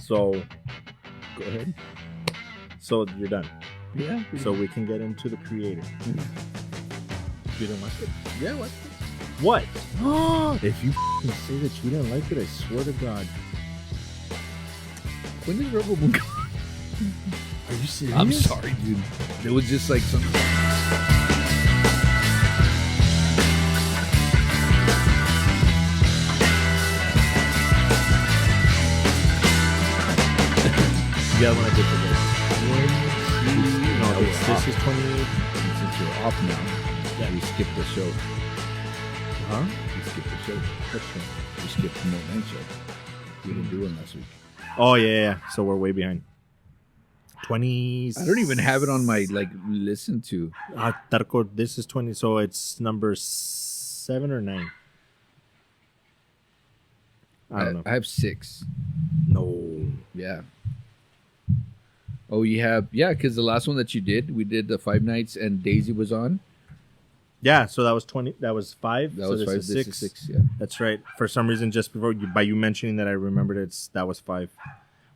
So, Go ahead. so you're done. Yeah. So we can get into the creator. You don't like it? Yeah, what? What? If you say that you didn't like it, I swear to God. When did Rebel Moon come? Are you serious? I'm sorry, dude. It was just like some. Yeah, when I did forget. No, this is 28. Since you're off now, yeah, we skipped the show. Huh? We skipped the show. We skipped the Night show. We didn't do one last week. Oh, yeah. So we're way behind. 20. I don't even have it on my, listen to. Tarko, this is 20. So it's number 7 or 9? I don't know. I have 6. No. Yeah. Oh, you have, because the last one that you did, we did the 5 nights and Daisy was on. Yeah, so that was 20. That was 5. That so was this 5. is This 6. is 6, yeah. That's right. For some reason, just before by you mentioning that, I remembered that was 5.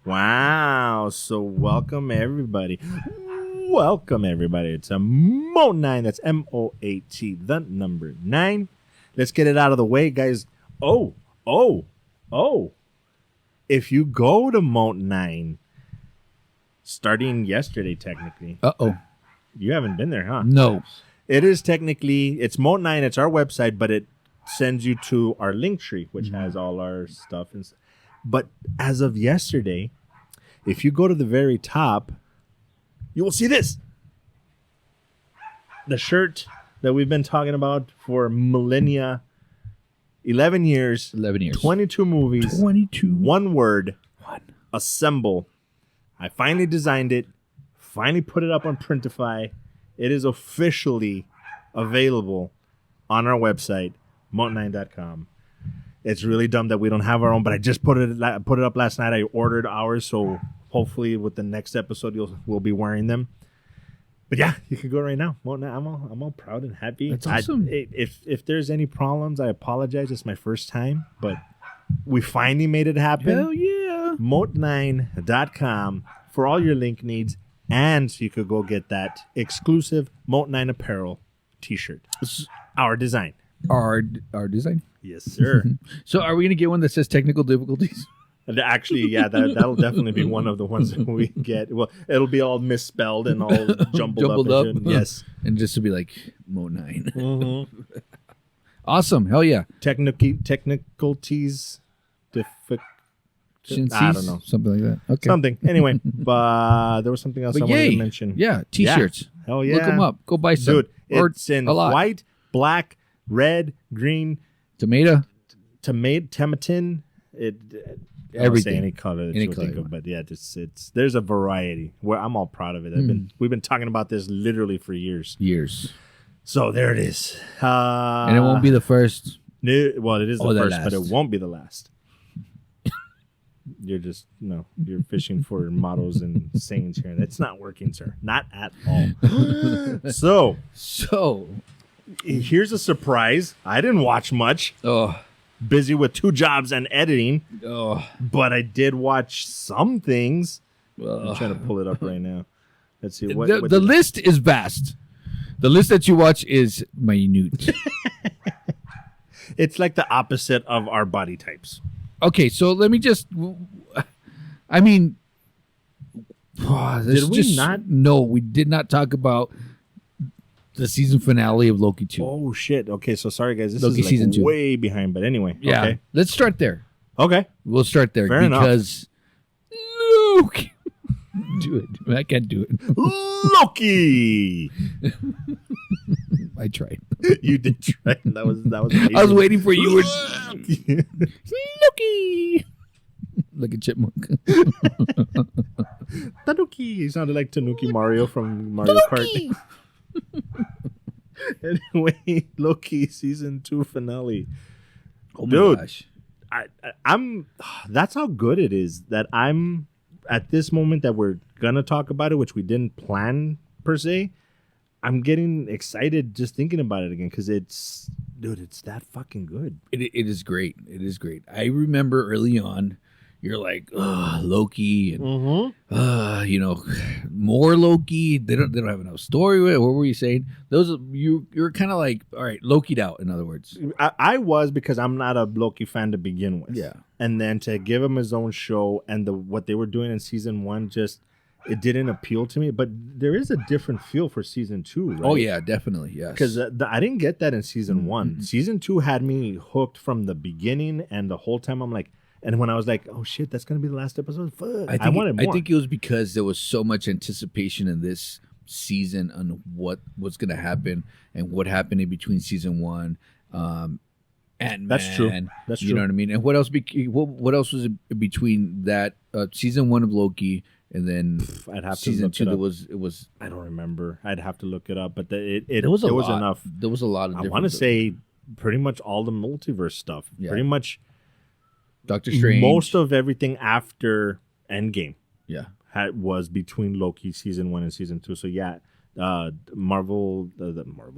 Wow. So welcome everybody. Welcome everybody. It's a Moat 9. That's MOAT, the number 9. Let's get it out of the way, guys. Oh. If you go to Moat 9, starting yesterday, technically. Uh-oh. You haven't been there, huh? No. It is technically, it's Moat 9, it's our website, but it sends you to our link tree, which has all our stuff. But as of yesterday, if you go to the very top, you will see this. The shirt that we've been talking about for millennia, 11 years, 22 movies, 22. one word, assemble. I finally designed it, finally put it up on Printify. It is officially available on our website, moat9.com. It's really dumb that we don't have our own, but I just put it up last night. I ordered ours, so hopefully with the next episode we'll be wearing them. But yeah, you can go right now. I'm all proud and happy. That's awesome. If there's any problems, I apologize. It's my first time, but we finally made it happen. Hell yeah. Moat9.com for all your link needs. And you could go get that exclusive Moat 9 apparel t-shirt. Our design. Our design? Yes, sir. So are we going to get one that says technical difficulties? And actually, yeah, that'll definitely be one of the ones that we get. Well, it'll be all misspelled and all jumbled up. Yes. And just to be like, Moat 9. Mm-hmm. Awesome. Hell yeah. Technicalities. I don't know. Something like that. Okay. Something. Anyway, but there was something else I wanted to mention. Yeah, t-shirts. Yeah. Hell yeah. Look them up. Go buy some. Dude, it's in white, black, red, green. Tomato. Tomatin. Everything. Any color that you think of, but yeah, there's a variety. Where I'm all proud of it. We've been talking about this literally for years. So there it is. And it won't be the first. Well, it is the first, but it won't be the last. You're fishing for models and sayings here. That's not working, sir. Not at all. So here's a surprise. I didn't watch much. Busy with 2 jobs and editing. But I did watch some things. I'm trying to pull it up right now. Let's see. The list is vast. The list that you watch is minute. It's like the opposite of our body types. Okay, so let me just. I mean, did we not? No, we did not talk about the season finale of Loki 2. Oh shit! Okay, so sorry guys, this Loki is season 2. Way behind. But anyway, yeah. Okay. Let's start there. Okay, we'll start there. Fair because Loki. Do it. I can't do it. Loki. I tried. You did try. That was amazing. I was waiting for you. Loki. Like a chipmunk. Tanuki. He sounded like Tanuki Mario from Mario Kart. Anyway, Loki season 2 finale. Oh my Dude, gosh. I'm. That's how good it is that I'm at this moment that we're gonna talk about it, which we didn't plan per se. I'm getting excited just thinking about it again because it's that fucking good. It is great. It is great. I remember early on, you're like, ugh, Loki, and Mm-hmm. more Loki. They don't have enough story with it. What were you saying? You're kind of like, all right, Loki'd out. In other words, I was, because I'm not a Loki fan to begin with. Yeah. And then to give him his own show, and what they were doing in season 1, just it didn't appeal to me. But there is a different feel for season 2, right? Oh yeah, definitely, yes. Because I didn't get that in season 1. Season 2 had me hooked from the beginning, and the whole time I'm like, and when I was like, oh shit, that's gonna be the last episode. Fuck, I wanted more. I think it was because there was so much anticipation in this season on what was going to happen and what happened in between season 1. And That's true. That's true. You know what I mean? And what else? What else was between that season 1 of Loki and then I'd have season to look 2? it was I don't remember. I'd have to look it up, but it was was enough. There was a lot of. I want to say pretty much all the multiverse stuff. Yeah. Pretty much Doctor Strange. most of everything after Endgame. Yeah. Was between Loki season 1 and season 2. So yeah, Marvel,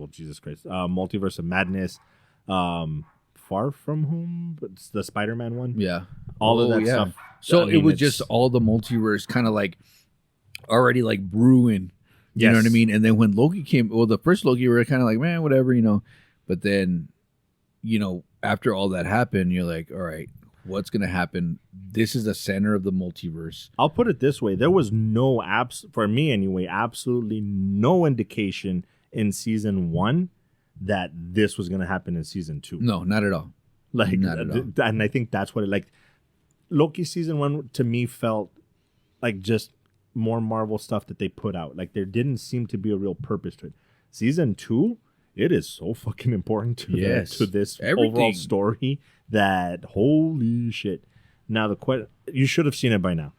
Jesus Christ, Multiverse of Madness, Far From Home, it's the Spider-Man one. Yeah, all of that stuff. So it was just all the multiverse kind of like already like brewing. You know what I mean? And then when Loki came, the first Loki, we were kind of like, man, whatever, But then, after all that happened, you're like, all right, what's going to happen? This is the center of the multiverse. I'll put it this way. There was no for me anyway, absolutely no indication in season 1 that this was going to happen in season 2. No, not at all. Like, not at all. And I think that's what it like. Loki season 1 to me felt like just more Marvel stuff that they put out. Like there didn't seem to be a real purpose to it. Season 2, it is so fucking important to this overall story that holy shit. Now you should have seen it by now.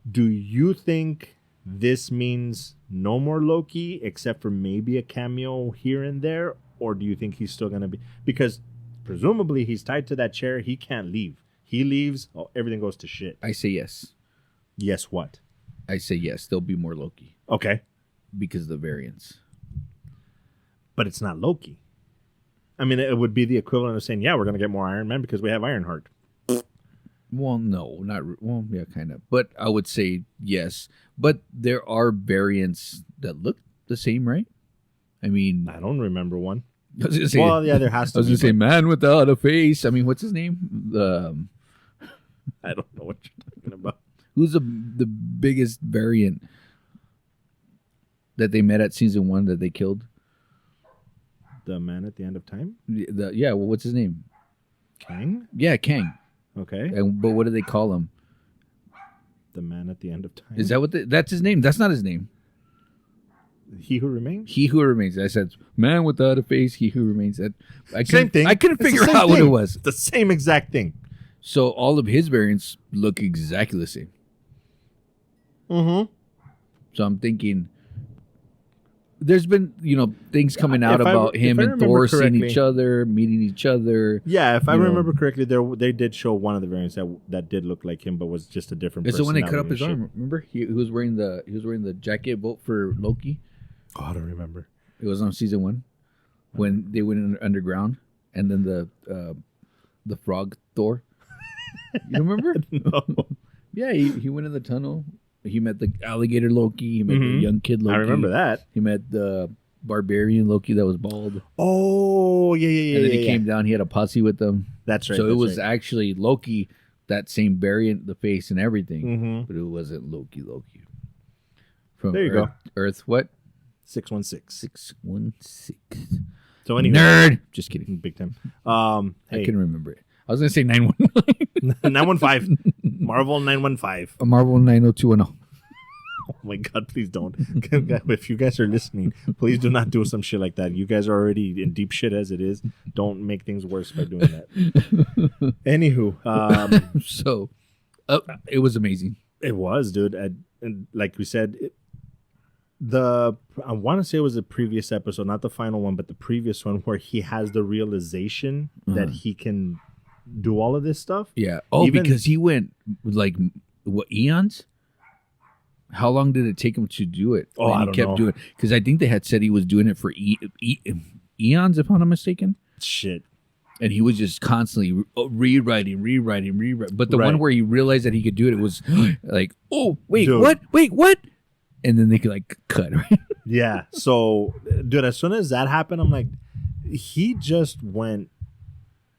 Do you think this means no more Loki except for maybe a cameo here and there, or do you think he's still going to be, because presumably he's tied to that chair, he can't leave. He leaves, everything goes to shit. I say yes. Yes, what? I say yes. There'll be more Loki. Okay. Because of the variants. But it's not Loki. I mean, it would be the equivalent of saying, yeah, we're going to get more Iron Man because we have Ironheart. Well, no, well, yeah, kind of. But I would say yes. But there are variants that look the same, right? I mean, I don't remember one. I was gonna say, well, yeah, there has to be. I was going to say, man without a face. I mean, what's his name? I don't know what you're talking about. Who's the biggest variant that they met at season 1 that they killed? The man at the end of time? Well, what's his name? Kang? Yeah, Kang. Okay. But what do they call him? The man at the end of time. Is that what? That's his name? That's not his name. He Who Remains? He Who Remains. I said, man without a face, he who remains. Same thing. I couldn't figure out what it was. It's the same exact thing. So all of his variants look exactly the same. Mm-hmm. So I'm thinking, there's been things coming out about him and Thor seeing each other, meeting each other. Yeah, if I remember correctly, they did show one of the variants that did look like him, but was just a different person. Is it when they cut up his arm? Remember, he was wearing the jacket. Vote for Loki. Oh, I don't remember. It was on season 1 when they went underground, and then the frog Thor. You remember? No. Yeah, he went in the tunnel. He met the alligator Loki. He met the young kid Loki. I remember that. He met the barbarian Loki that was bald. Oh, yeah. And then he came down. He had a posse with them. That's right. So it was actually Loki, that same variant, the face and everything. But it wasn't Loki. From there you go. go. Earth what? 616. 616. So anyway. Nerd. Just kidding. Big time. I can remember it. I was going to say 919. 915. Marvel 915. A Marvel 90210. Oh my God, please don't. If you guys are listening, please do not do some shit like that. You guys are already in deep shit as it is. Don't make things worse by doing that. Anywho. So, it was amazing. It was, dude. And like we said, I want to say it was the previous episode, not the final one, but the previous one where he has the realization that he can do all of this stuff. Yeah. Oh, because he went like eons? How long did it take him to do it? Oh, I don't know. Doing it because I think they had said he was doing it for eons, if I'm not mistaken. Shit. And he was just constantly rewriting. But the one where he realized that he could do it, it was like, oh, wait, dude. What? And then they could like cut, right? Yeah. So, dude, as soon as that happened, I'm like, he just went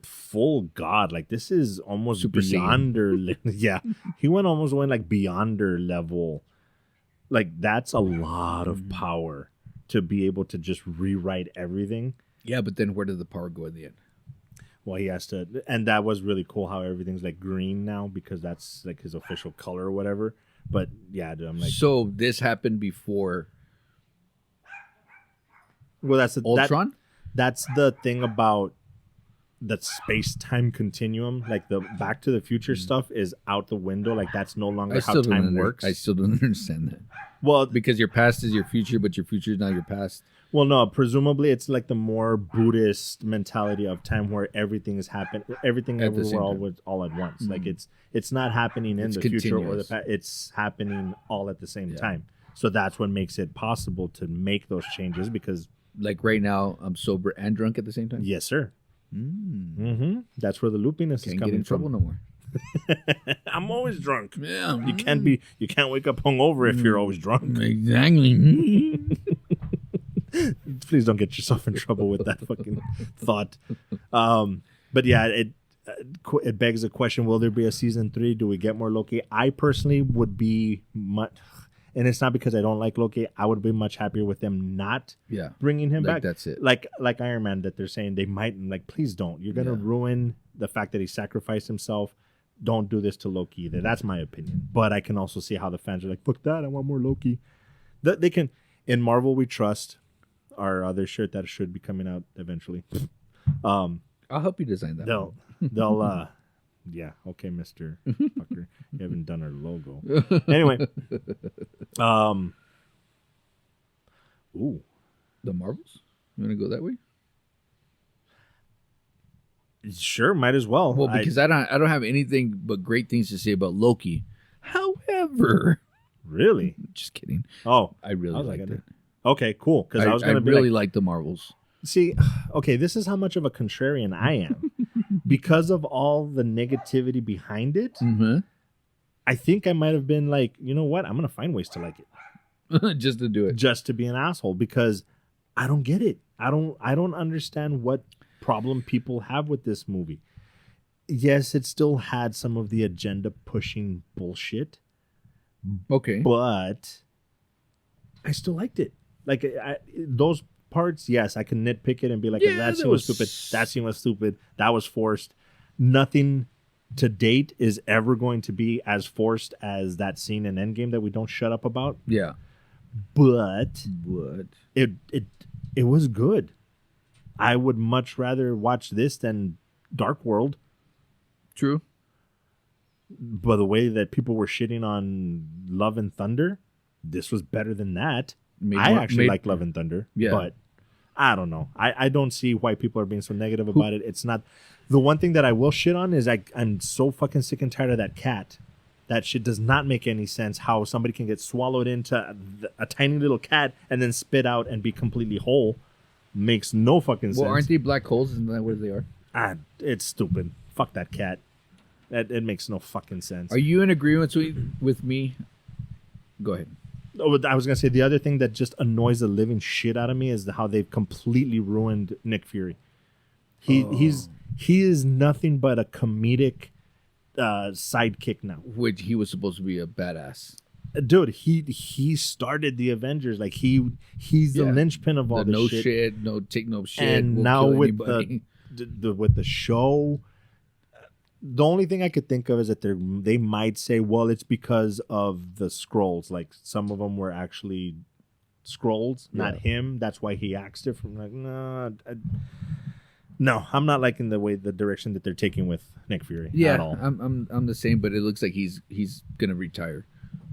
full god. Like, this is almost Super beyond their yeah. He went like beyond their level. Like, that's a lot of power to be able to just rewrite everything. Yeah, but then where did the power go in the end? Well, he has to, and that was really cool how everything's like green now because that's like his official color or whatever. But yeah, dude, I'm like, so this happened before. Well, that's Ultron. That's the thing about the space-time continuum. Like the Back to the Future stuff is out the window. Like that's no longer how time works. I still don't understand that. Well, because your past is your future, but your future is not your past. Well, no, presumably it's like the more Buddhist mentality of time where everything is everything everywhere all at once. Like it's not happening in the future or the past. It's happening all at the same time. So that's what makes it possible to make those changes because, like right now, I'm sober and drunk at the same time. Yes, sir. That's where the loopiness is coming from. Can't get in trouble no more. I'm always drunk. Yeah, you can't wake up hungover if you're always drunk. Exactly. Please don't get yourself in trouble with that fucking thought. But yeah, it begs the question: will there be a season 3? Do we get more Loki? I personally would be much, and it's not because I don't like Loki. I would be much happier with them not bringing him back. That's it. Like Iron Man, that they're saying they might. Like, please don't. You're gonna ruin the fact that he sacrificed himself. Don't do this to Loki either. That's my opinion. But I can also see how the fans are like, fuck that. I want more Loki. They can. In Marvel, we trust. Our other shirt that should be coming out eventually. I'll help you design that. They'll yeah, okay, Mr. Fucker. You haven't done our logo. Anyway. Ooh. The Marvels? You want to go that way? Sure, might as well. Well, because I don't have anything but great things to say about Loki. However, really? Just kidding. Oh, I really liked it. Okay, cool. Because I was going to be really like the Marvels. See, okay, this is how much of a contrarian I am. Because of all the negativity behind it, I think I might have been like, you know what? I'm going to find ways to like it. Just to do it. Just to be an asshole because I don't get it. I don't understand what problem people have with this movie. Yes, it still had some of the agenda pushing bullshit. Okay. But I still liked it. Like those parts, yes, I can nitpick it and be like, that scene was stupid. That scene was stupid. That was forced. Nothing to date is ever going to be as forced as that scene in Endgame that we don't shut up about. Yeah. But it was good. I would much rather watch this than Dark World. True. But the way that people were shitting on Love and Thunder, this was better than that. I actually like Love and Thunder, but I don't know. I don't see why people are being so negative about it. It's not. The one thing that I will shit on is I'm so fucking sick and tired of that cat. That shit does not make any sense how somebody can get swallowed into a tiny little cat and then spit out and be completely whole. Makes no fucking sense. Well, aren't they black holes? Isn't that what they are? It's stupid. Fuck that cat. It makes no fucking sense. Are you in agreement with me? Go ahead. Oh, I was going to say the other thing that just annoys the living shit out of me is how they've completely ruined Nick Fury. He is nothing but a comedic sidekick now. Which he was supposed to be a badass. Dude, he started the Avengers. Like he's the linchpin of all this shit. No shit. And now with the show, the only thing I could think of is that they might say, well, it's because of the Skrulls. Like some of them were actually Skrulls, not him. That's why he acts different. Like, no, I'm not liking the direction that they're taking with Nick Fury at all. I'm the same, but it looks like he's gonna retire.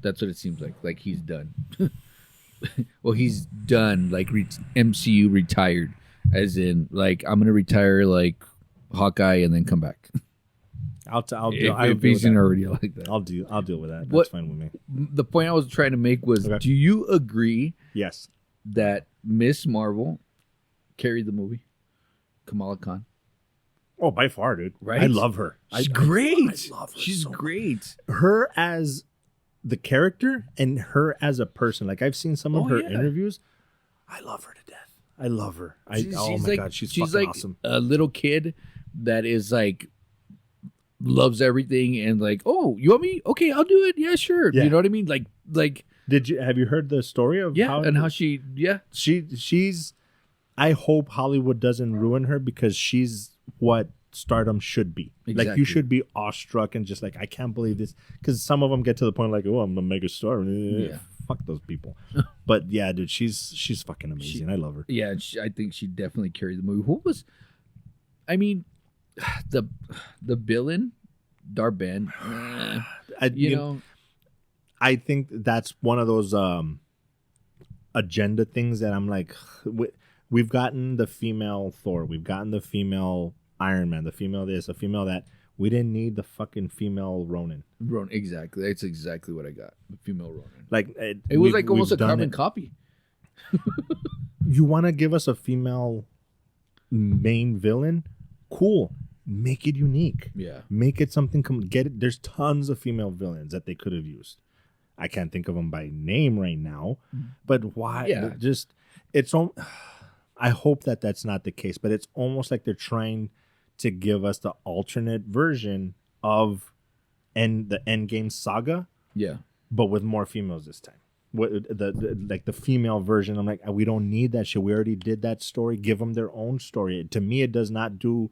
That's what it seems like. Like he's done. Well, he's done. Like MCU retired, as in like I'm gonna retire like Hawkeye and then come back. I'll deal. If he's already like that, I'll deal with that. That's fine with me. The point I was trying to make was: do you agree? Yes. That Miss Marvel carried the movie, Kamala Khan. Oh, by far, dude. Right? I love her. She's great. I love her. She's so much. great. Her as the character and her as a person. Like I've seen some of her interviews. I love her to death. I love her. Oh my God, she's fucking like awesome. A little kid that is like loves everything and like, oh, you want me? Okay, I'll do it. Yeah, sure. Yeah. You know what I mean? Like have you heard the story of how she she's I hope Hollywood doesn't ruin her because she's what stardom should be. Exactly. Like you should be awestruck and just like, I can't believe this, because some of them get to the point like, oh, I'm a mega star. Yeah. Fuck those people. But yeah, dude, she's fucking amazing. I love her. Yeah, I think she definitely carried the movie. Who was? I mean, the villain, Darben. I think that's one of those agenda things that I'm like, we've gotten the female Thor, we've gotten the female Iron Man, the female this, the female that. We didn't need the fucking female Ronin. Exactly. That's exactly what I got. The female Ronin. Like it was like almost a carbon copy. You want to give us a female main villain? Cool. Make it unique. Yeah. Make it something. Get it. There's tons of female villains that they could have used. I can't think of them by name right now, but why? Yeah. Just I hope that that's not the case, but it's almost like they're trying to give us the alternate version of the Endgame saga. Yeah. But with more females this time. The female version, I'm like, we don't need that shit. We already did that story. Give them their own story. To me, it does not do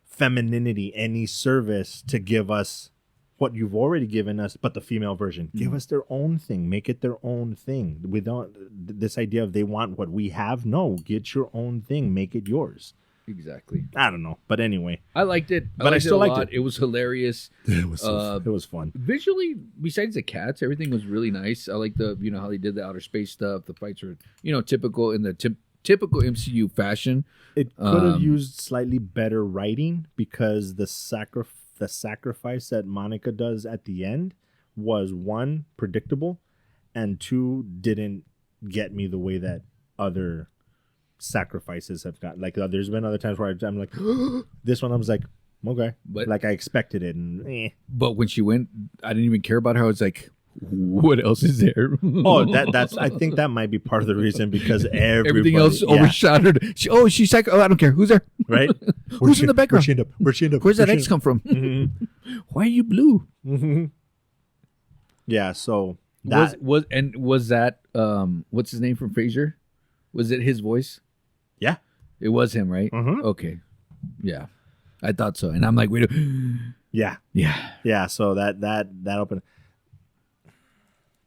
femininity any service to give us what you've already given us, but the female version. Give us their own thing. Make it their own thing. We don't, this idea of they want what we have. No, get your own thing. Make it yours. Exactly. I don't know, but anyway, I liked it. I still liked it. It was hilarious. It was fun. Visually, besides the cats, everything was really nice. I like the how they did the outer space stuff. The fights were typical in the typical MCU fashion. It could have used slightly better writing because the sacrifice that Monica does at the end was, one, predictable, and two, didn't get me the way that other sacrifices have got. Like there's been other times where I'm like, this one I was like, okay, but like I expected it, and But when she went, I didn't even care about her. I was like, what else is there? That's I think that might be part of the reason, because everything else overshadowed. She's like, I don't care. Who's there? Right? Who's in the background? Where'd she end up? Where's that X come from? Mm-hmm. Why are you blue? Mm-hmm. Yeah. So was that what's his name from Frasier? Was it his voice? Yeah, it was him, right? Mm-hmm. Okay, yeah, I thought so. And I'm like, wait, yeah. So that opened.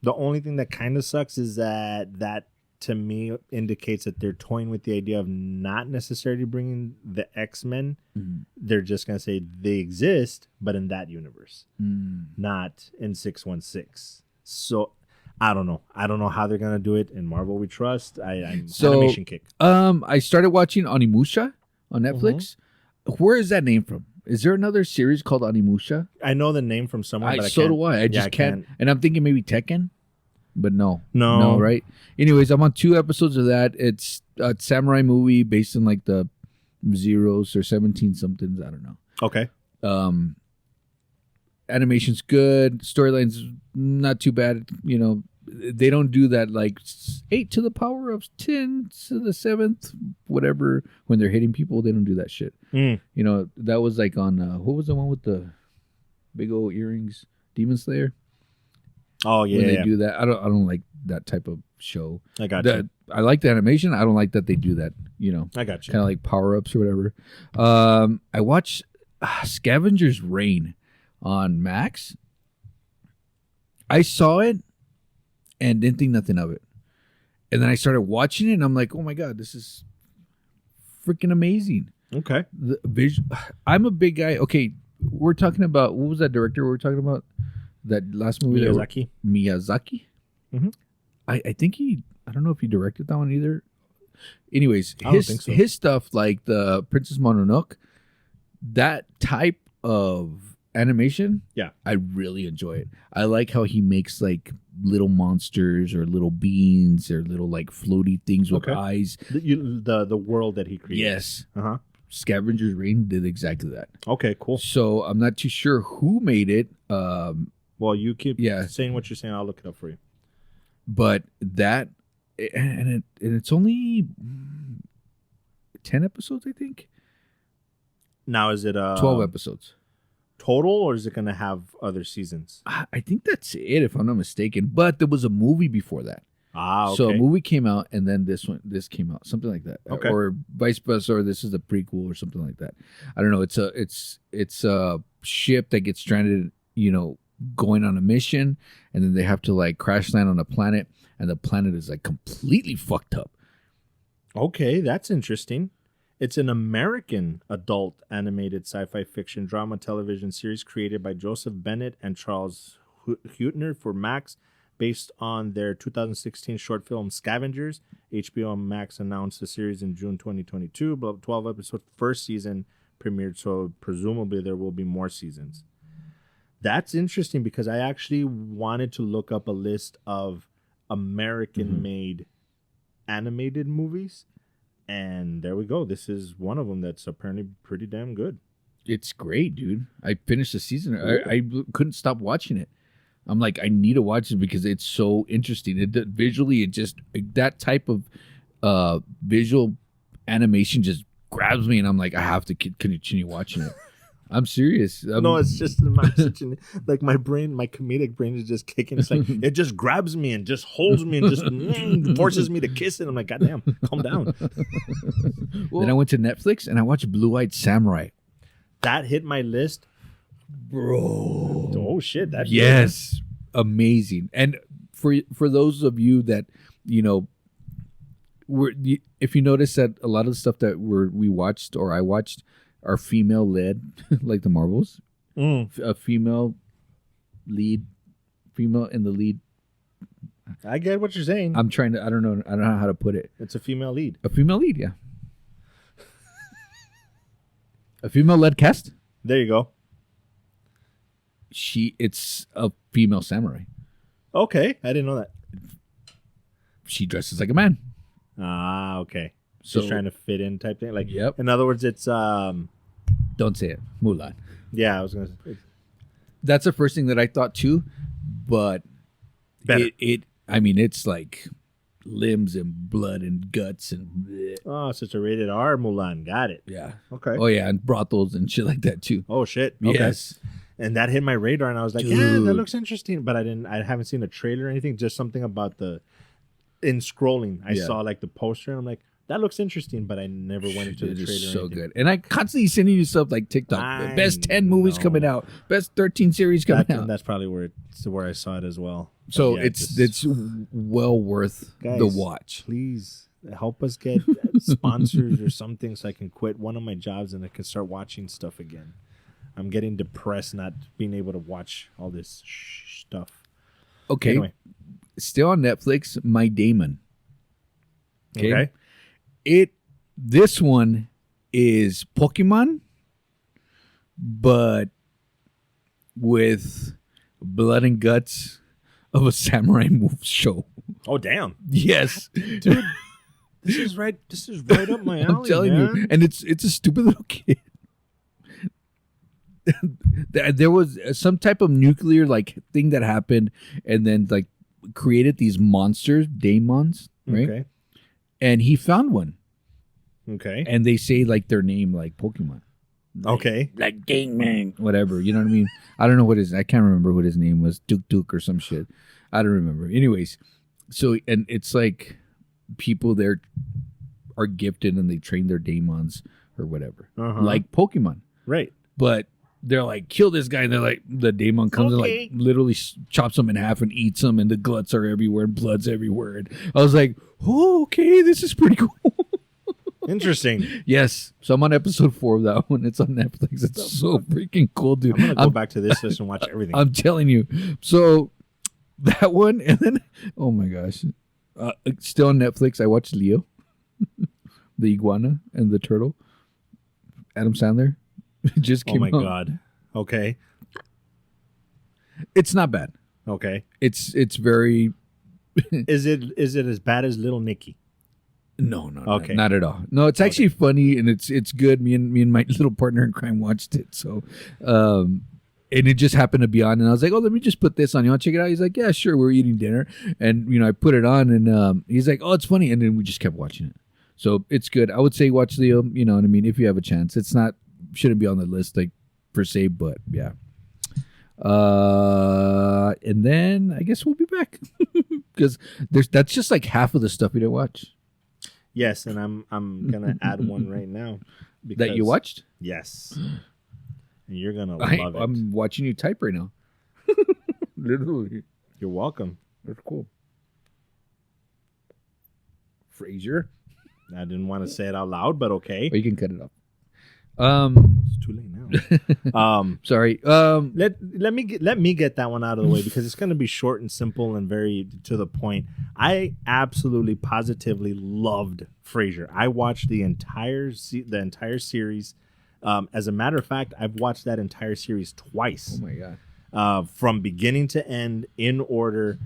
The only thing that kind of sucks is that to me indicates that they're toying with the idea of not necessarily bringing the X-Men. Mm-hmm. They're just gonna say they exist, but in that universe, not in 616. So. I don't know how they're gonna do it. In Marvel we trust. Animation kick. I started watching Onimusha on Netflix. Mm-hmm. Where is that name from? Is there another series called Onimusha? I know the name from somewhere, but so do I. I just can't. And I'm thinking maybe Tekken, but no, right? Anyways, I'm on 2 episodes of that. It's a samurai movie based on like the Zeros or 17 somethings. I don't know. Okay. Animation's good. Storyline's not too bad. They don't do that like 8 to the power of 10 to the 7th, whatever. When they're hitting people, they don't do that shit. That was like on what was the one with the big old earrings? Demon Slayer. Oh yeah, when they do that. I don't like that type of show. I got you. I like the animation. I don't like that they do that. I got you. Kind of like power ups or whatever. I watched Scavengers Reign on Max. I saw it and didn't think nothing of it. And then I started watching it and I'm like, oh my God, this is freaking amazing. Okay. I'm a big guy. Okay, we're talking about, what was that director we were talking about? That last movie? Miyazaki? Mm-hmm. I think I don't know if he directed that one either. Anyways, I don't think so. His stuff, like the Princess Mononoke, that type of animation, yeah, I really enjoy it. I like how he makes like little monsters or little beings or little like floaty things with eyes. The world that he creates. Yes. Uh-huh. Scavengers Reign did exactly that. Okay, cool. So I'm not too sure who made it. Well, you keep saying what you're saying. I'll look it up for you. But that, and it's only 10 episodes, I think. Now, is it 12 episodes total, or is it going to have other seasons? I think that's it, if I'm not mistaken. But there was a movie before that. Okay. So a movie came out, and then this came out, something like that. Okay. Or vice versa, or this is a prequel or something like that. I don't know. It's a ship that gets stranded, going on a mission, and then they have to like crash land on a planet, and the planet is like completely fucked up. Okay, that's interesting. It's an American adult animated sci-fi fiction drama television series created by Joseph Bennett and Charles Huetner for Max, based on their 2016 short film Scavengers. HBO Max announced the series in June 2022, but 12 episodes, first season premiered, so presumably there will be more seasons. That's interesting because I actually wanted to look up a list of American-made animated movies, and there we go. This is one of them that's apparently pretty damn good. It's great, dude. I finished the season. I couldn't stop watching it. I'm like, I need to watch it because it's so interesting. Visually, it just, that type of visual animation just grabs me, and I'm like, I have to continue watching it. I'm serious. No, it's just like my brain, my comedic brain is just kicking. It's like it just grabs me and just holds me and just forces me to kiss it. I'm like, goddamn, calm down. Then I went to Netflix and I watched Blue-Eyed Samurai. That hit my list, bro. Oh shit! That yes, amazing. And for those of you that if you notice that a lot of the stuff that we watched or I watched are female led, like the Marvels. A female in the lead. I get what you're saying. I don't know how to put it. It's a female lead. A female lead, yeah. A female led cast. There you go. It's a female samurai. Okay, I didn't know that. She dresses like a man. Ah, okay. So, she's trying to fit in type thing. Like, yep. In other words, it's don't say it. Mulan. Yeah, I was gonna say. That's the first thing that I thought too, but better. It's like limbs and blood and guts and bleh. Oh, so it's a rated R Mulan. Got it. Yeah. Okay. Oh yeah, and brothels and shit like that too. Oh shit. Okay. Yes. And that hit my radar, and I was like, Dude. yeah, that looks interesting. But I haven't seen a trailer or anything. Just something about in scrolling, I saw like the poster, and I'm like, that looks interesting. But I never went into the trailer. It's so good, and I constantly sending you stuff like TikTok. Best 10 movies coming out. Best 13 series coming out. That's probably where I saw it as well. So yeah, it's well worth the watch. Please help us get sponsors or something so I can quit one of my jobs and I can start watching stuff again. I'm getting depressed not being able to watch all this stuff. Okay. Anyway. Still on Netflix, My Daemon. Okay. This one is Pokemon, but with blood and guts of a samurai show. Oh damn. Yes. Dude. This is right up my alley. I'm telling you. And it's a stupid little kid. There was some type of nuclear like thing that happened, and then like created these monsters, Daemons, right? Okay. And he found one. Okay. And they say like their name like Pokemon. Okay. Like Daemon, whatever. You know what I mean? I don't know I can't remember what his name was. Duke or some shit. I don't remember. Anyways, so and it's like people there are gifted and they train their Daemons or whatever, like Pokemon, right? But they're like, kill this guy, and they're like, the Daemon comes and like literally chops him in half and eats him, and the guts are everywhere and blood's everywhere. And I was like, oh, okay, this is pretty cool. Interesting. Yes. So I'm on episode 4 of that one. It's on Netflix. It's so freaking cool, dude. I'm going to go back to this list and watch everything. I'm telling you. So that one, and then, oh my gosh. Still on Netflix, I watched Leo, the iguana and the turtle. Adam Sandler. Just came out. Oh my God. Okay. It's not bad. Okay. It's very... Is it as bad as Little Nicky? No, Okay. not at all. No, it's actually funny and it's good. Me and my little partner in crime watched it. So, and it just happened to be on, and I was like, "Oh, let me just put this on. You want to check it out?" He's like, "Yeah, sure." We're eating dinner, and I put it on, and he's like, "Oh, it's funny," and then we just kept watching it. So it's good. I would say watch the, you know what I mean, if you have a chance. It's not shouldn't be on the list like per se, but yeah. And then I guess we'll be back because that's just like half of the stuff we didn't watch. Yes, and I'm gonna add one right now. That you watched? Yes. And you're gonna love it. I'm watching you type right now. Literally. You're welcome. That's cool. Frasier. I didn't want to say it out loud, but okay. Or you can cut it off. It's too late now. Sorry. Let me get that one out of the way because it's gonna be short and simple and very to the point. I absolutely positively loved Frasier. I watched the entire series. As a matter of fact, I've watched that entire series twice. Oh my god! From beginning to end in order.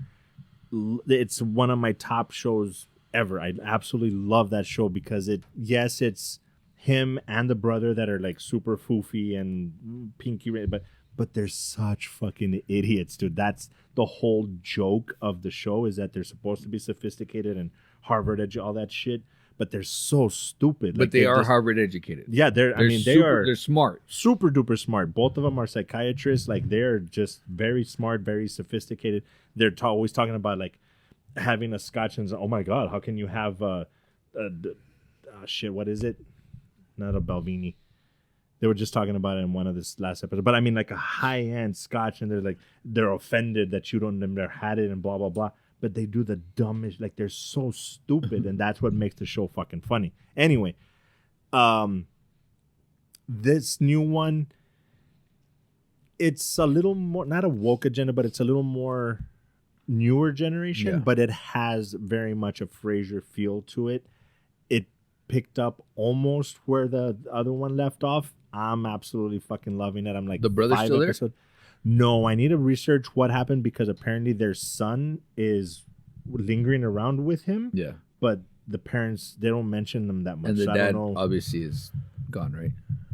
It's one of my top shows ever. I absolutely love that show because it's him and the brother that are like super foofy and pinky red, but they're such fucking idiots, dude. That's the whole joke of the show, is that they're supposed to be sophisticated and Harvard all that shit, but they're so stupid. But they are Harvard educated. Yeah, they're smart, super duper smart. Both of them are psychiatrists. Like, they're just very smart, very sophisticated. They're always talking about like having a scotch and oh my god, how can you have shit? What is it? Not a Balvenie. They were just talking about it in one of this last episodes. But I mean, like a high-end scotch, and they're offended that you don't never had it and blah blah blah. But they do the dumbest, like they're so stupid, and that's what makes the show fucking funny. Anyway, this new one, it's a little more not a woke agenda, but it's a little more newer generation. Yeah. But it has very much a Frasier feel to it. It picked up almost where the other one left off. I'm absolutely fucking loving it. I'm like, the brother's still there? No, I need to research what happened because apparently their son is lingering around with him. Yeah. But the parents, they don't mention them that much. And the so dad I don't know. obviously is gone, right?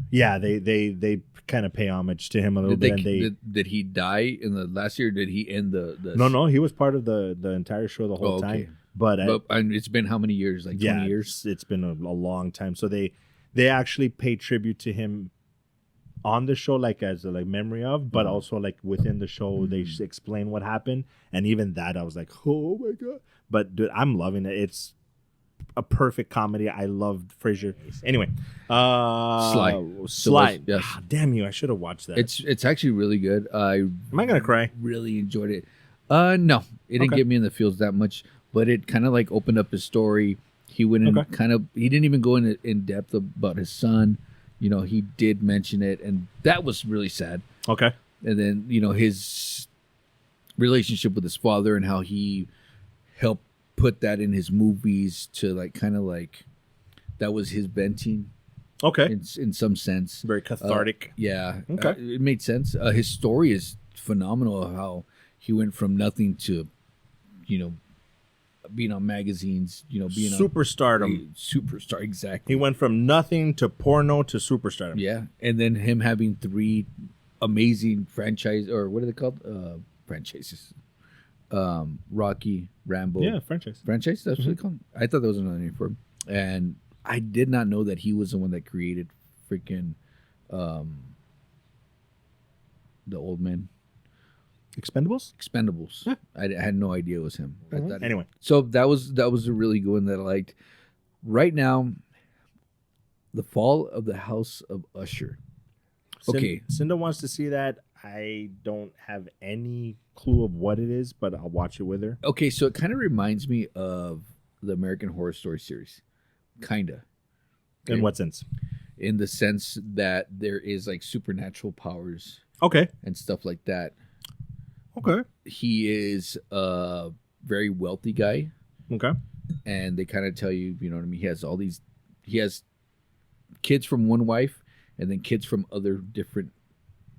Yeah, they kind of pay homage to him a little bit. Did he die in the last year? Did he end the No, he was part of the entire show the whole time. But it's been how many years? Like 20 years? It's been a long time. So they actually pay tribute to him on the show, like as a memory of, but also like within the show they explain what happened, and even that I was like, oh my god. But dude, I'm loving it. It's a perfect comedy. I loved Frasier. Anyway, Sly. Yes. Damn you! I should have watched that. It's actually really good. Am I gonna cry? Really enjoyed it. No, it didn't get me in the feels that much, but it kind of like opened up his story. He went in he didn't even go in depth about his son. You know, he did mention it, and that was really sad. Okay. And then, his relationship with his father and how he helped put that in his movies to that was his venting. Okay. In some sense. Very cathartic. Yeah. Okay. It made sense. His story is phenomenal of how he went from nothing to, being on magazines, being superstardom. Superstar, exactly. He went from nothing to porno to superstardom. Yeah, and then him having 3 amazing franchise, or what are they called? Franchises. Rocky, Rambo. Yeah, franchise. Franchise, that's what they call them? I thought that was another name for him. And I did not know that he was the one that created freaking the old man. Expendables. Yeah. I had no idea it was him. Anyway, so that was a really good one that I liked. Right now, the fall of the House of Usher. Okay, Cinda wants to see that. I don't have any clue of what it is, but I'll watch it with her. Okay, so it kind of reminds me of the American Horror Story series, kinda. Okay? In what sense? In the sense that there is like supernatural powers, okay, and stuff like that. Okay. He is a very wealthy guy. Okay. And they kind of tell you, you know what I mean? He has kids from one wife and then kids from other different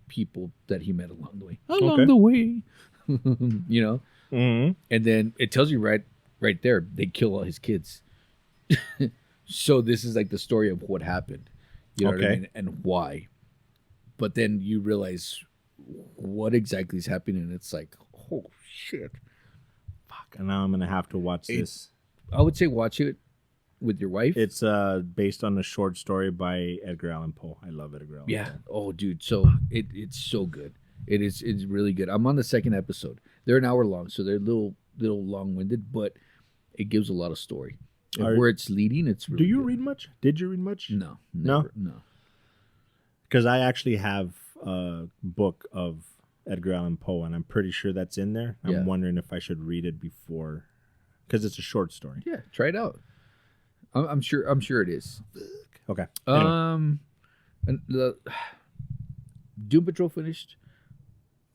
people that he met along the way. Along the way. Mm-hmm. And then it tells you right there, they kill all his kids. So this is like the story of what happened. You know what I Okay. mean? And why. But then you realize what exactly is happening, and it's like, oh shit. Fuck. And now I'm gonna have to watch this. I would say watch it with your wife. It's based on a short story by Edgar Allan Poe. I love Edgar Allan Yeah. Poe. Oh, dude. So it's so good. It's really good. I'm on the second episode. They're an hour long, so they're a little long winded, but it gives a lot of story. And where it's leading, it's really Do you good. read much? Did you read much? No, No? never, no. Because I actually have a book of Edgar Allan Poe, and I'm pretty sure that's in there. Yeah. I'm wondering if I should read it before, because it's a short story. Yeah, try it out. I'm sure it is. Okay. Anyway. And the Doom Patrol finished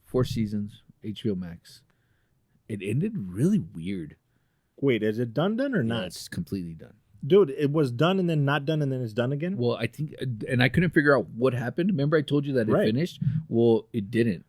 4 seasons, HBO Max. It ended really weird. Wait, is it done or Yeah, not? it's completely done. Dude, it was done and then not done and then it's done again? Well, I think, and I couldn't figure out what happened. Remember, I told you that it Right. finished. Well, it didn't.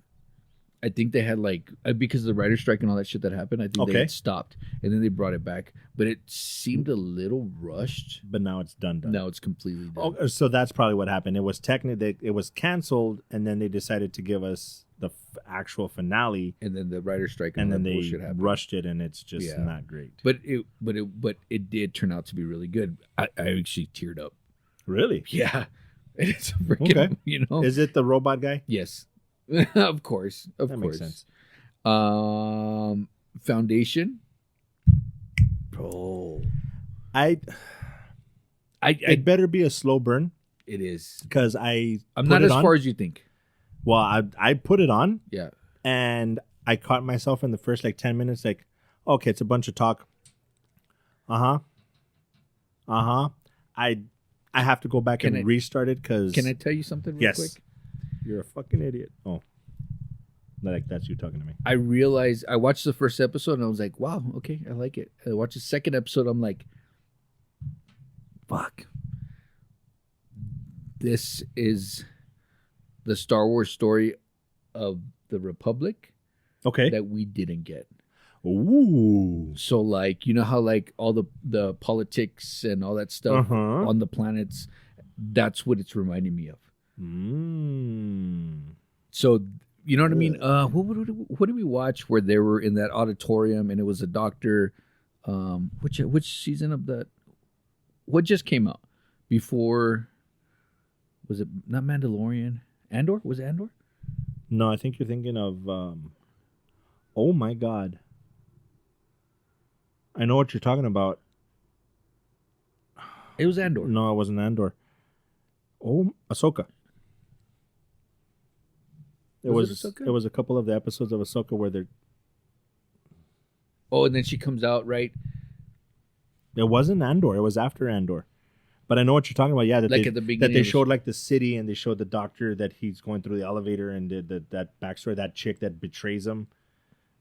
I think they had like because of the writer's strike and all that shit that happened. I think they Okay. had stopped, and then they brought it back. But it seemed a little rushed. But now it's done. Now it's completely done. Oh, so that's probably what happened. It was it was canceled, and then they decided to give us the actual finale, And then the writer's strike and all then that they bullshit happened. rushed it, and it's just Yeah. not great. But it did turn out to be really good. I actually teared up. Really? Yeah, it's freaking. Okay. You know. Is it the robot guy? Yes, of course, of That course. makes sense. Foundation. Oh, It better be a slow burn it is. because I'm put not it as on. far as you think. Well, I put it on Yeah. and I caught myself in the first like 10 minutes like, okay, it's a bunch of talk. I have to go back Can and I- restart it because Can I tell you something real Yes. quick? You're a fucking idiot. Oh, like that's you talking to me. I realized I watched the first episode and I was like, wow, okay, I like it. I watched the second episode, I'm like, fuck. This is the Star Wars story of the Republic Okay. that we didn't get. Ooh. So like, you know how like all the politics and all that stuff Uh-huh. on the planets, that's what it's reminding me of. So you know what I mean? What did we watch where they were in that auditorium and it was a doctor? Which season of that? What just came out before? Was it not Mandalorian? Andor? Was it Andor? No, I think you're thinking of. Oh my God. I know what you're talking about. It was Andor. No, it wasn't Andor. Oh, Ahsoka. Was it Ahsoka? It was a couple of the episodes of Ahsoka where they're. Oh, and then she comes out, right? It wasn't Andor. It was after Andor. But I know what you're talking about. Yeah, that Like they, at the that beginning they of the showed like the city and they showed the doctor that he's going through the elevator and that backstory, that chick that betrays him.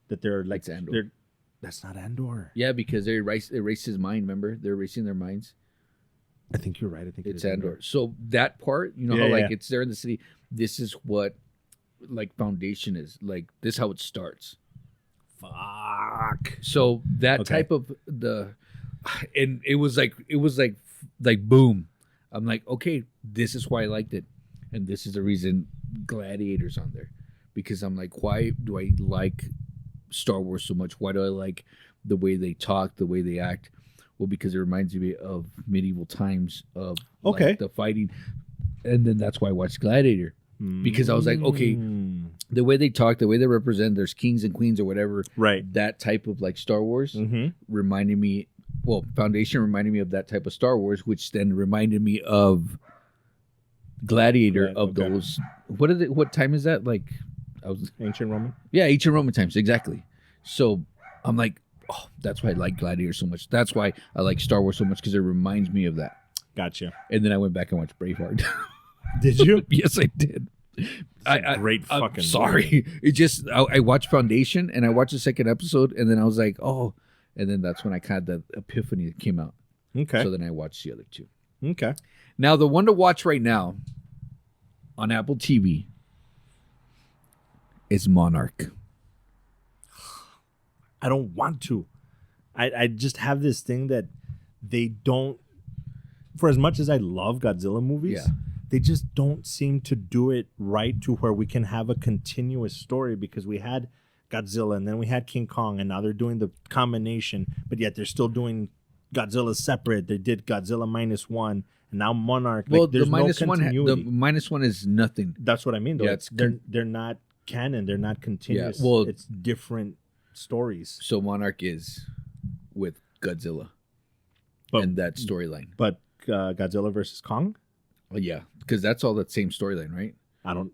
That they're like It's Andor. That's not Andor. Yeah, because they erased his mind, remember? They're erasing their minds. I think you're right. I think it It's is Andor. So that part, you know Yeah, how like yeah. it's there in the city. This is what like foundation is. Like this is how it starts. Fuck. So that Okay. type of and it was like boom. I'm like, okay, this is why I liked it. And this is the reason Gladiator's on there. Because I'm like, why do I like Star Wars so much? Why do I like the way they talk, the way they act? Well, because it reminds me of medieval times of like, Okay. the fighting. And then that's why I watched Gladiator. Because I was like, okay, the way they talk, the way they represent, there's kings and queens or whatever. Right. That type of like Star Wars Mm-hmm. reminded me, well, Foundation reminded me of that type of Star Wars, which then reminded me of Gladiator Right, of okay. those. What time is that? Like, Ancient Roman. yeah, ancient Roman times, exactly. So I'm like, oh, that's why I like Gladiator so much. That's why I like Star Wars so much because it reminds me of that. Gotcha. And then I went back and watched Braveheart. Did you? Yes, I did. Great I'm fucking. sorry. It just I watched Foundation and I watched the second episode and then I was like, oh, and then that's when I had the epiphany that came out. Okay. So then I watched the other two. Okay. Now the one to watch right now on Apple TV is Monarch. I don't want to. I just have this thing that they don't. For as much as I love Godzilla movies, they just don't seem to do it right to where we can have a continuous story, because we had Godzilla and then we had King Kong, and now they're doing the combination, but yet they're still doing Godzilla separate. They did Godzilla -1 and now Monarch. Well, there's the no continuity. the -1 is nothing. That's what I mean, though. Yeah, they're not canon. They're not continuous. Yeah, well, it's different stories. So Monarch is with Godzilla But- and that storyline. But Godzilla versus Kong, Yeah, because that's all that same storyline, right?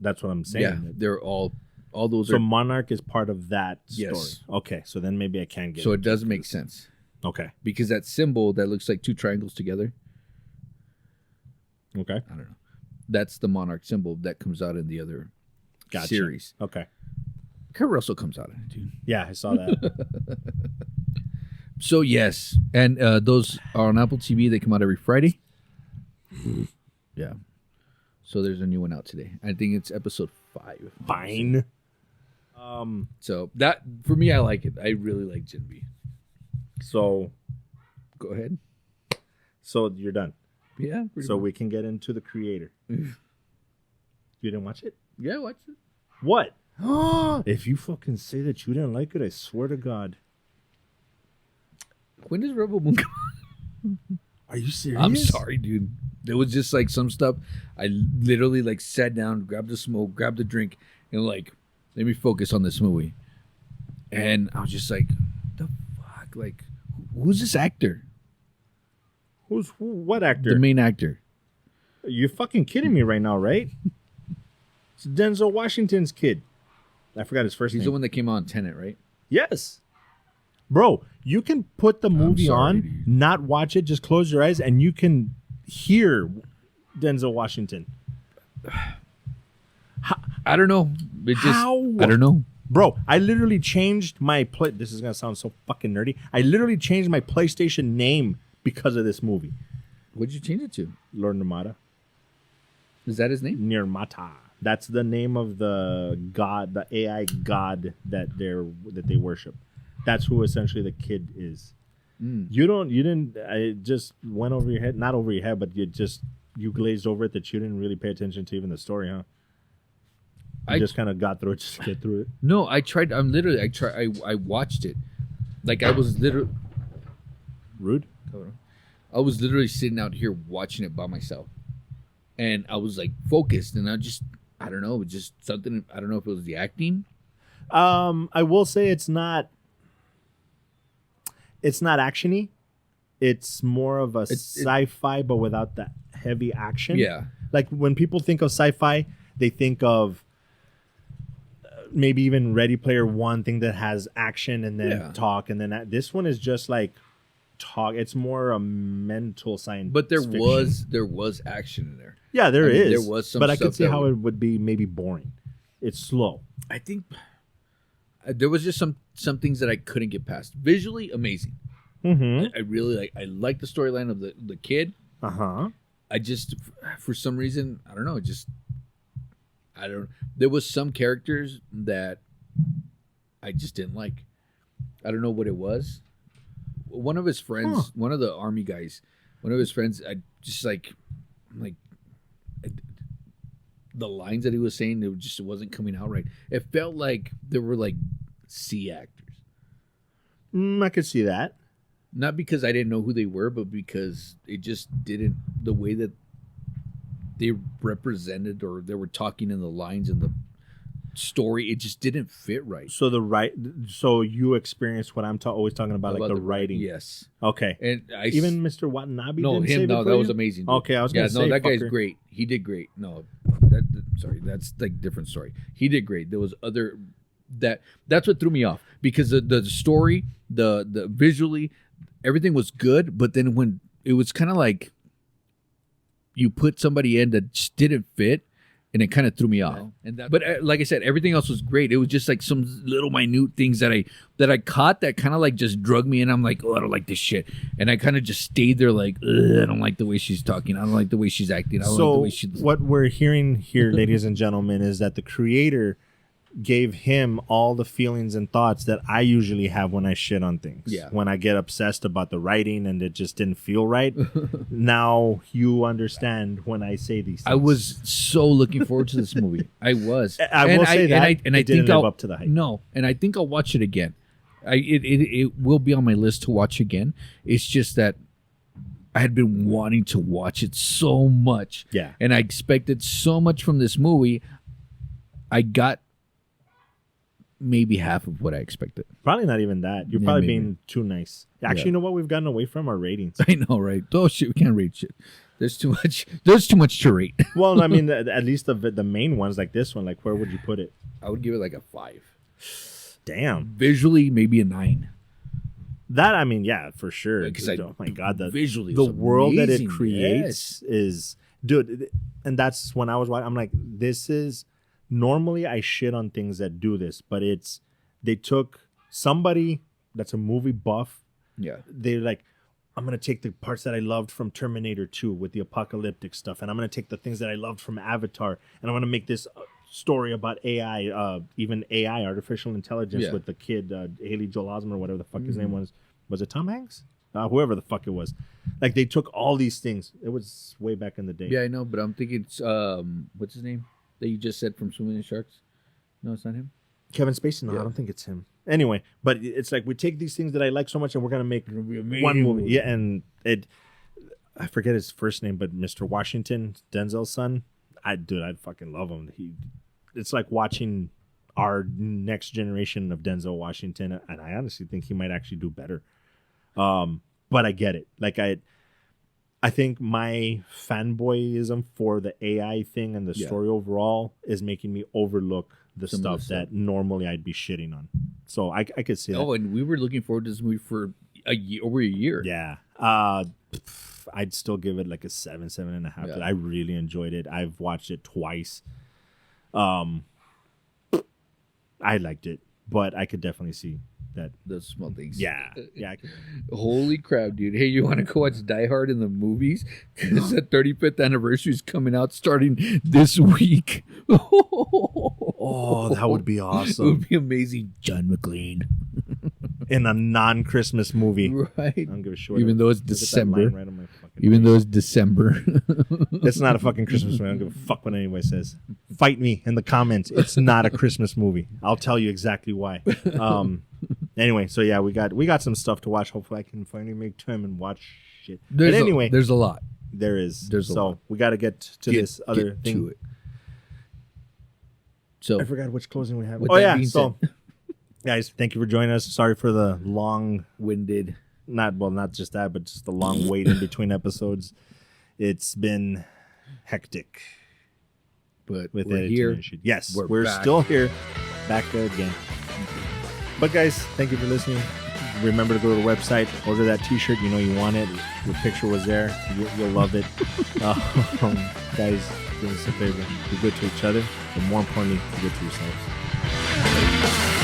That's what I'm saying. Yeah, they're all those So are. Monarch is part of that Yes. story. Okay, so then maybe I can get So it. it does make sense Okay. because that symbol that looks like two triangles together. Okay. I don't know. That's the Monarch symbol that comes out in the other series. Okay. Kurt Russell comes out in it, dude. Yeah, I saw that. So yes, and those are on Apple TV. They come out every Friday. Yeah. So there's a new one out today. I think it's episode 5. Fine. So that for me, I like it. I really like Gen B. So Go ahead. So you're done. Yeah. So we can get into the creator. You didn't watch it? Yeah, watch it. What? If you fucking say that you didn't like it, I swear to God. When does Rebel Moon come? Are you serious? I'm sorry, dude. There was just like some stuff. I literally like sat down, grabbed a smoke, grabbed a drink, and like, let me focus on this movie. And I was just like, the fuck? Like, who's this actor? What actor? The main actor. You're fucking kidding me right now, right? It's Denzel Washington's kid. I forgot his first name. He's the one that came on Tenet, right? Yes. Bro, you can put the movie on, dude. not watch it, just close your eyes, and you can hear Denzel Washington. I don't know. It just, How? I don't know. Bro, I literally changed my This is going to sound so fucking nerdy. I literally changed my PlayStation name because of this movie. What'd you change it to? Lord Nirmata. Is that his name? Nirmata. That's the name of the god, the AI god that they worship. That's who essentially the kid is. You didn't. It just went over your head. Not over your head, but you glazed over it that you didn't really pay attention to even the story, huh? You just kind of got through it, just to get through it. No, I tried. I watched it. Like I was literally. Rude. I was literally sitting out here watching it by myself, and I was like focused, and I don't know, just something. I don't know if it was the acting. I will say it's not actiony. It's more of a sci-fi, but without that heavy action. Yeah. Like when people think of sci-fi, they think of maybe even Ready Player One, thing that has action and then talk, and then this one is just like talk. It's more a mental science. But there fiction. was action in there. Yeah, there is. There was some, but I could see how it would be maybe boring. It's slow. I think there was just some things that I couldn't get past. Visually amazing. Mm-hmm. I really like the storyline of the kid. Uh-huh. I just, for some reason, I don't know. There was some characters that I just didn't like. I don't know what it was. One of his friends, one of the army guys, one of his friends, I just like the lines that he was saying, it wasn't coming out right. It felt like there were like C actors. I could see that. Not because I didn't know who they were, but because it just didn't, the way that they represented or they were talking in the lines and the story, it just didn't fit right. So you experienced what I'm always talking about like the writing. Yes. Okay. And even Mr. Watanabe. No, didn't him. save No, it for that you? was amazing. Dude. Okay, I was gonna say. No, that guy's fucker. great. He did great. No, sorry, that's like different story. He did great. There was other that's what threw me off because the story, the visually, everything was good, but then when it was kind of like you put somebody in that just didn't fit, and it kind of threw me off. But like I said, everything else was great. It was just like some little minute things that I caught that kind of like just drug me in. I'm like, oh, I don't like this shit, and I kind of just stayed there like, I don't like the way she's talking. I don't like the way she's acting. I don't like the way she. What we're hearing here, ladies and gentlemen, is that the creator gave him all the feelings and thoughts that I usually have when I shit on things. Yeah. When I get obsessed about the writing and it just didn't feel right. Now you understand when I say these things. I was so looking forward to this movie. I was. I will say that I it didn't think live I'll, up to the hype. No, and I think I'll watch it again. It will be on my list to watch again. It's just that I had been wanting to watch it so much. Yeah. And I expected so much from this movie. I got maybe half of what I expected. Probably not even that. You're probably being too nice. Actually, you know what? We've gotten away from our ratings. I know, right? Oh shit, we can't rate shit. There's too much. There's too much to rate. Well, I mean, at least the main ones like this one, like where would you put it? I would give it like a 5. Damn. Visually, maybe a 9. That, I mean, yeah, for sure. Oh my god, visually, the world that it amazing. creates is, dude. And that's when I was watching. I'm like, this is. Normally, I shit on things that do this, but they took somebody that's a movie buff. Yeah, They're like, I'm gonna take the parts that I loved from Terminator 2 with the apocalyptic stuff, and I'm gonna take the things that I loved from Avatar, and I'm gonna make this story about AI, even AI, artificial intelligence, with the kid Haley Joel Osment or whatever the fuck his name was. Was it Tom Hanks? Whoever the fuck it was. Like they took all these things. It was way back in the day. yeah, I know, but I'm thinking, it's, what's his name that you just said from Swimming in Sharks? No, it's not him. Kevin Spacey? No, I don't think it's him. Anyway, but it's like we take these things that I like so much and we're going to make one movie. Yeah, and I forget his first name, but Mr. Washington, Denzel's son, I'd fucking love him. It's like watching our next generation of Denzel Washington, and I honestly think he might actually do better. But I get it. Like I think my fanboyism for the AI thing and the story overall is making me overlook the stuff that normally I'd be shitting on. So I could see that. Oh, and we were looking forward to this movie for over a year. Yeah. I'd still give it like a 7.5. Yeah. I really enjoyed it. I've watched it twice. I liked it, but I could definitely see that those small things. Yeah. Holy crap, dude! Hey, you want to go watch Die Hard in the movies? Because the 35th anniversary is coming out starting this week. Oh, that would be awesome. It would be amazing. John McClane in a non-Christmas movie, right? I don't give a shit. Even though it's December. Right on my Even though it's December. It's not a fucking Christmas movie. I don't give a fuck what anybody says. Fight me in the comments. It's not a Christmas movie. I'll tell you exactly why. Anyway, so yeah, we got some stuff to watch. Hopefully I can finally make time and watch shit. But anyway, there's a lot. There is. There's a lot. We got to get to this other thing. To it. So I forgot which closing we have. Oh yeah, so guys, thank you for joining us. Sorry for the long-winded, not just that, but just the long wait in between episodes. It's been hectic. But with we're here. Yes, we're still here. Back there again. But guys, thank you for listening. Remember to go to the website, order that t-shirt. You know you want it. Your picture was there. You'll love it. Guys, do us a favor. Be good to each other. But more importantly, be good to yourselves.